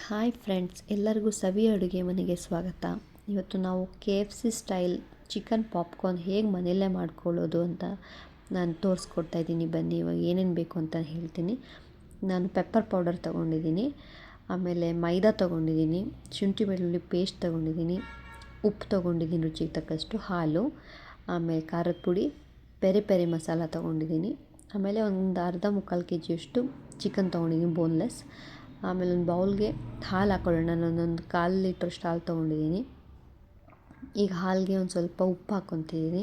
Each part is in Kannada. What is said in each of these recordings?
ಹಾಯ್ ಫ್ರೆಂಡ್ಸ್, ಎಲ್ಲರಿಗೂ ಸವಿ ಅಡುಗೆ ಮನೆಗೆ ಸ್ವಾಗತ. ಇವತ್ತು ನಾವು KFC ಸ್ಟೈಲ್ ಚಿಕನ್ ಪಾಪ್ಕಾರ್ನ್ ಹೇಗೆ ಮನೆಯಲ್ಲೇ ಮಾಡ್ಕೊಳ್ಳೋದು ಅಂತ ನಾನು ತೋರಿಸ್ಕೊಡ್ತಾ ಇದ್ದೀನಿ. ಬನ್ನಿ, ಇವಾಗ ಏನೇನು ಬೇಕು ಅಂತ ಹೇಳ್ತೀನಿ. ನಾನು ಪೆಪ್ಪರ್ ಪೌಡರ್ ತೊಗೊಂಡಿದ್ದೀನಿ, ಆಮೇಲೆ ಮೈದಾ ತೊಗೊಂಡಿದ್ದೀನಿ, ಶುಂಠಿ ಬೆಳ್ಳುಳ್ಳಿ ಪೇಸ್ಟ್ ತೊಗೊಂಡಿದ್ದೀನಿ, ಉಪ್ಪು ತೊಗೊಂಡಿದ್ದೀನಿ, ರುಚಿಗೆ ತಕ್ಕಷ್ಟು ಹಾಲು, ಆಮೇಲೆ ಖಾರದ ಪುಡಿ, ಪೆರಿ ಪೆರಿ ಮಸಾಲ ತೊಗೊಂಡಿದ್ದೀನಿ, ಆಮೇಲೆ ಒಂದು ಅರ್ಧ ಮುಕ್ಕಾಲು KGಯಷ್ಟು ಚಿಕನ್ ತೊಗೊಂಡಿದ್ದೀನಿ ಬೋನ್ಲೆಸ್. ಆಮೇಲೆ ಒಂದು ಬೌಲ್ಗೆ ಹಾಲು ಹಾಕ್ಕೊಳ್ಳೋಣ. ನಾನೊಂದು 1/4 ಲೀಟ್ರಷ್ಟು ಹಾಲು ತೊಗೊಂಡಿದ್ದೀನಿ. ಈಗ ಹಾಲಿಗೆ ಒಂದು ಸ್ವಲ್ಪ ಉಪ್ಪು ಹಾಕ್ಕೊತಿದ್ದೀನಿ.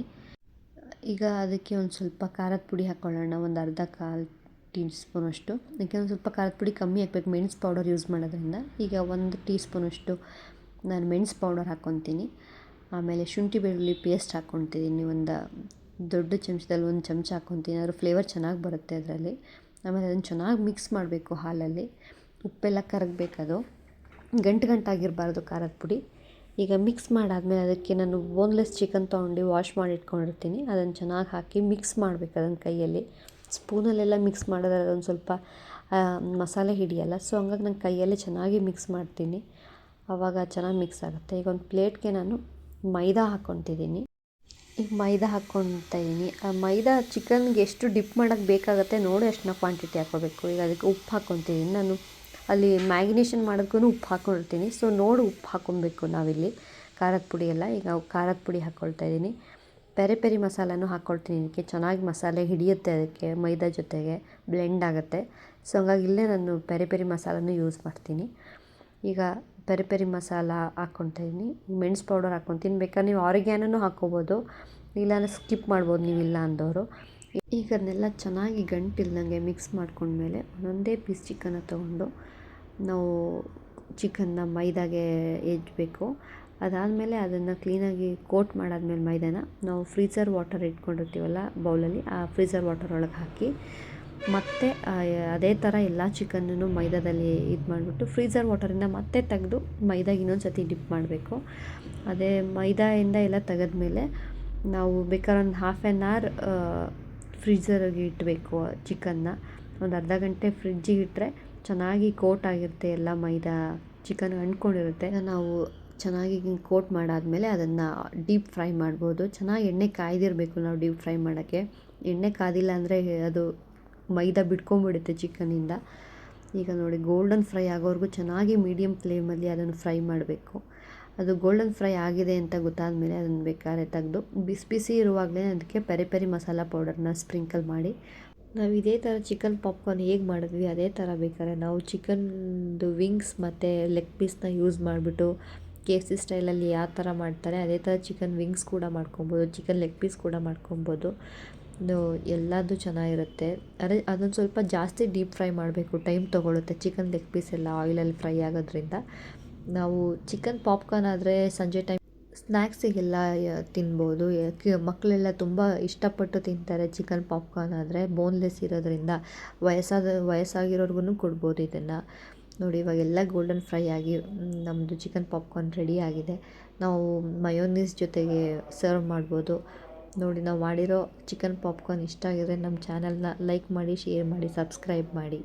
ಈಗ ಅದಕ್ಕೆ ಒಂದು ಸ್ವಲ್ಪ ಖಾರದ ಪುಡಿ ಹಾಕ್ಕೊಳ್ಳೋಣ, ಒಂದು ಕಾಲು ಟೀ ಸ್ಪೂನಷ್ಟು. ಅದಕ್ಕೆ ಒಂದು ಸ್ವಲ್ಪ ಖಾರದ ಪುಡಿ ಕಮ್ಮಿ ಹಾಕ್ಬೇಕು, ಮೆಣಸು ಪೌಡರ್ ಯೂಸ್ ಮಾಡೋದ್ರಿಂದ. ಈಗ 1 ಟೀ ಸ್ಪೂನಷ್ಟು ನಾನು ಮೆಣಸು ಪೌಡರ್ ಹಾಕ್ಕೊತೀನಿ. ಆಮೇಲೆ ಶುಂಠಿ ಬೆಳ್ಳುಳ್ಳಿ ಪೇಸ್ಟ್ ಹಾಕ್ಕೊತಿದ್ದೀನಿ, ಒಂದು ದೊಡ್ಡ ಚಮಚದಲ್ಲಿ 1 ಚಮಚ ಹಾಕ್ಕೊತೀನಿ, ಅದ್ರ ಫ್ಲೇವರ್ ಚೆನ್ನಾಗಿ ಬರುತ್ತೆ ಅದರಲ್ಲಿ. ಆಮೇಲೆ ಅದನ್ನು ಚೆನ್ನಾಗಿ ಮಿಕ್ಸ್ ಮಾಡಬೇಕು ಹಾಲಲ್ಲಿ. ಉಪ್ಪೆಲ್ಲ ಕರಗಬೇಕದು, ಗಂಟಾಗಿರಬಾರ್ದು ಖಾರದ ಪುಡಿ. ಈಗ ಮಿಕ್ಸ್ ಮಾಡಾದಮೇಲೆ ಅದಕ್ಕೆ ನಾನು ಬೋನ್ಲೆಸ್ ಚಿಕನ್ ತೊಗೊಂಡು ವಾಶ್ ಮಾಡಿ ಇಟ್ಕೊಂಡಿರ್ತೀನಿ, ಅದನ್ನು ಚೆನ್ನಾಗಿ ಹಾಕಿ ಮಿಕ್ಸ್ ಮಾಡಬೇಕು ಅದನ್ನು ಕೈಯಲ್ಲಿ. ಸ್ಪೂನಲ್ಲೆಲ್ಲ ಮಿಕ್ಸ್ ಮಾಡಿದ್ರೆ ಅದೊಂದು ಸ್ವಲ್ಪ ಮಸಾಲೆ ಹಿಡಿಯಲ್ಲ. ಸೊ ಹಂಗಾಗಿ ನಾನು ಕೈಯಲ್ಲೇ ಚೆನ್ನಾಗಿ ಮಿಕ್ಸ್ ಮಾಡ್ತೀನಿ, ಆವಾಗ ಚೆನ್ನಾಗಿ ಮಿಕ್ಸ್ ಆಗುತ್ತೆ. ಈಗ ಒಂದು ಪ್ಲೇಟ್ಗೆ ನಾನು ಮೈದಾ ಹಾಕ್ಕೊತಿದ್ದೀನಿ. ಈಗ ಮೈದಾ ಹಾಕ್ಕೊತಾ ಇದ್ದೀನಿ. ಆ ಮೈದಾ ಚಿಕನ್ಗೆ ಎಷ್ಟು ಡಿಪ್ ಮಾಡೋಕ್ಕೆ ಬೇಕಾಗುತ್ತೆ ನೋಡಿ ಅಷ್ಟನ್ನ ಕ್ವಾಂಟಿಟಿ ಹಾಕ್ಕೋಬೇಕು. ಈಗ ಅದಕ್ಕೆ ಉಪ್ಪು ಹಾಕ್ಕೊತಿದ್ದೀನಿ. ನಾನು ಅಲ್ಲಿ ಮ್ಯಾಗಿನೇಷನ್ ಮಾಡೋಕ್ಕೂ ಉಪ್ಪು ಹಾಕ್ಕೊಂಡಿರ್ತೀನಿ, ಸೊ ನೋಡಿ ಉಪ್ಪು ಹಾಕ್ಕೊಬೇಕು ನಾವಿಲ್ಲಿ. ಖಾರದ ಪುಡಿ ಎಲ್ಲ ಈಗ ಖಾರದ ಪುಡಿ ಹಾಕ್ಕೊಳ್ತಾ ಇದ್ದೀನಿ. ಪೆರಿ ಪೆರಿ ಮಸಾಲನೂ ಹಾಕ್ಕೊಳ್ತೀನಿ. ಇದಕ್ಕೆ ಚೆನ್ನಾಗಿ ಮಸಾಲೆ ಹಿಡಿಯುತ್ತೆ, ಅದಕ್ಕೆ ಮೈದಾ ಜೊತೆಗೆ ಬ್ಲೆಂಡ್ ಆಗುತ್ತೆ. ಸೊ ಹಂಗಾಗಿ ಇಲ್ಲೇ ನಾನು ಪೆರಿ ಪೆರಿ ಮಸಾಲನೂ ಯೂಸ್ ಮಾಡ್ತೀನಿ. ಈಗ ಪೆರಿ ಪೆರಿ ಮಸಾಲ ಹಾಕ್ಕೊತಾ ಇದ್ದೀನಿ. ಮೆಣಸು ಪೌಡರ್ ಹಾಕ್ಕೊತೀನಿ. ಬೇಕಾದ್ರೆ ನೀವು ಆರಿಗ್ಯಾನೂ ಹಾಕ್ಕೋಬೋದು, ಇಲ್ಲಾಂದರೆ ಸ್ಕಿಪ್ ಮಾಡ್ಬೋದು ನೀವು ಇಲ್ಲ ಅಂದವರು. ಈಗ ಅದನ್ನೆಲ್ಲ ಚೆನ್ನಾಗಿ ಗಂಟಿಲ್ದಂಗೆ ಮಿಕ್ಸ್ ಮಾಡ್ಕೊಂಡ್ಮೇಲೆ ಒಂದೊಂದೇ ಪೀಸ್ ಚಿಕನ್ನ ತೊಗೊಂಡು ನಾವು ಚಿಕನ್ನ ಮೈದಾಗೆ ಎಜ್ಬೇಕು. ಅದಾದಮೇಲೆ ಅದನ್ನು ಕ್ಲೀನಾಗಿ ಕೋಟ್ ಮಾಡಾದ್ಮೇಲೆ ಮೈದಾನ ನಾವು ಫ್ರೀಝರ್ ವಾಟರ್ ಇಟ್ಕೊಂಡಿರ್ತೀವಲ್ಲ ಬೌಲಲ್ಲಿ, ಆ ಫ್ರೀಝರ್ ವಾಟರ್ ಒಳಗೆ ಹಾಕಿ ಮತ್ತು ಅದೇ ಥರ ಎಲ್ಲ ಚಿಕನ್ನೂ ಮೈದಾದಲ್ಲಿ ಇದು ಮಾಡಿಬಿಟ್ಟು ಫ್ರೀಝರ್ ವಾಟರಿಂದ ಮತ್ತೆ ತೆಗೆದು ಮೈದಾಗೆ ಇನ್ನೊಂದು ಸತಿ ಡಿಪ್ ಮಾಡಬೇಕು. ಅದೇ ಮೈದಾಯಿಂದ ಎಲ್ಲ ತೆಗೆದ್ಮೇಲೆ ನಾವು ಬೇಕಾದ್ರೆ ಒಂದು ಹಾಫ್ ಆ್ಯನ್ ಅವರ್ ಫ್ರೀಝರ್ಗೆ ಇಡಬೇಕು ಚಿಕನ್ನ. ಒಂದು ಅರ್ಧ ಗಂಟೆ ಫ್ರಿಜ್ಜಿಗೆ ಇಟ್ಟರೆ ಚೆನ್ನಾಗಿ ಕೋಟ್ ಆಗಿರುತ್ತೆ, ಎಲ್ಲ ಮೈದಾ ಚಿಕನ್ ಅಂಟ್ಕೊಂಡಿರುತ್ತೆ. ನಾವು ಚೆನ್ನಾಗಿ ಕೋಟ್ ಮಾಡಾದಮೇಲೆ ಅದನ್ನು ಡೀಪ್ ಫ್ರೈ ಮಾಡ್ಬೋದು. ಚೆನ್ನಾಗಿ ಎಣ್ಣೆ ಕಾಯ್ದಿರಬೇಕು ನಾವು ಡೀಪ್ ಫ್ರೈ ಮಾಡೋಕ್ಕೆ. ಎಣ್ಣೆ ಕಾದಿಲ್ಲ ಅಂದರೆ ಅದು ಮೈದಾ ಬಿಟ್ಕೊಂಡ್ಬಿಡುತ್ತೆ ಚಿಕನಿಂದ. ಈಗ ನೋಡಿ ಗೋಲ್ಡನ್ ಫ್ರೈ ಆಗೋವರೆಗೂ ಚೆನ್ನಾಗಿ ಮೀಡಿಯಮ್ ಫ್ಲೇಮಲ್ಲಿ ಅದನ್ನು ಫ್ರೈ ಮಾಡಬೇಕು. ಅದು ಗೋಲ್ಡನ್ ಫ್ರೈ ಆಗಿದೆ ಅಂತ ಗೊತ್ತಾದಮೇಲೆ ಅದನ್ನು ಬೇಕಾದ್ರೆ ತೆಗೆದು ಬಿಸಿ ಬಿಸಿ ಇರುವಾಗಲೇ ಅದಕ್ಕೆ ಪೆರಿ ಪೆರಿ ಮಸಾಲ ಪೌಡರ್ನ ಸ್ಪ್ರಿಂಕಲ್ ಮಾಡಿ, ನಾವು ಇದೇ ಥರ ಚಿಕನ್ ಪಾಪ್ಕಾರ್ನ್ ಹೇಗೆ ಮಾಡಿದ್ವಿ ಅದೇ ಥರ ಬೇಕಾದ್ರೆ ನಾವು ಚಿಕನ್ದು ವಿಂಗ್ಸ್ ಮತ್ತು ಲೆಗ್ ಪೀಸ್ನ ಯೂಸ್ ಮಾಡಿಬಿಟ್ಟು KFC ಸ್ಟೈಲಲ್ಲಿ ಯಾವ ಥರ ಮಾಡ್ತಾರೆ ಅದೇ ಥರ ಚಿಕನ್ ವಿಂಗ್ಸ್ ಕೂಡ ಮಾಡ್ಕೊಬೋದು, ಚಿಕನ್ ಲೆಗ್ ಪೀಸ್ ಕೂಡ ಮಾಡ್ಕೊಬೋದು. ಎಲ್ಲದೂ ಚೆನ್ನಾಗಿರುತ್ತೆ. ಅದೇ ಅದೊಂದು ಸ್ವಲ್ಪ ಜಾಸ್ತಿ ಡೀಪ್ ಫ್ರೈ ಮಾಡಬೇಕು, ಟೈಮ್ ತೊಗೊಳುತ್ತೆ. ಚಿಕನ್ ಲೆಗ್ ಪೀಸ್ ಎಲ್ಲ ಆಯಿಲಲ್ಲಿ ಫ್ರೈ ಆಗೋದ್ರಿಂದ. ನಾವು ಚಿಕನ್ ಪಾಪ್ಕಾರ್ನ್ ಆದರೆ ಸಂಜೆ ಟೈಮ್ ಸ್ನ್ಯಾಕ್ಸಿಗೆಲ್ಲ ತಿನ್ಬೋದು. ಮಕ್ಕಳೆಲ್ಲ ತುಂಬ ಇಷ್ಟಪಟ್ಟು ತಿಂತಾರೆ ಚಿಕನ್ ಪಾಪ್ಕಾರ್ನ್ ಆದರೆ, ಬೋನ್ಲೆಸ್ ಇರೋದ್ರಿಂದ. ವಯಸ್ಸಾಗಿರೋರ್ಗು ಕೊಡ್ಬೋದು ಇದನ್ನು. ನೋಡಿ ಇವಾಗೆಲ್ಲ ಗೋಲ್ಡನ್ ಫ್ರೈ ಆಗಿ ನಮ್ಮದು ಚಿಕನ್ ಪಾಪ್ಕಾರ್ನ್ ರೆಡಿ ಆಗಿದೆ. ನಾವು ಮಯೋನೀಸ್ ಜೊತೆಗೆ ಸರ್ವ್ ಮಾಡ್ಬೋದು. ನೋಡಿ ನಾವು ಮಾಡಿರೋ ಚಿಕನ್ ಪಾಪ್ಕಾರ್ನ್ ಇಷ್ಟ ಆಗಿದ್ರೆ ನಮ್ಮ ಚಾನಲ್ನ ಲೈಕ್ ಮಾಡಿ, ಶೇರ್ ಮಾಡಿ, ಸಬ್ಸ್ಕ್ರೈಬ್ ಮಾಡಿ.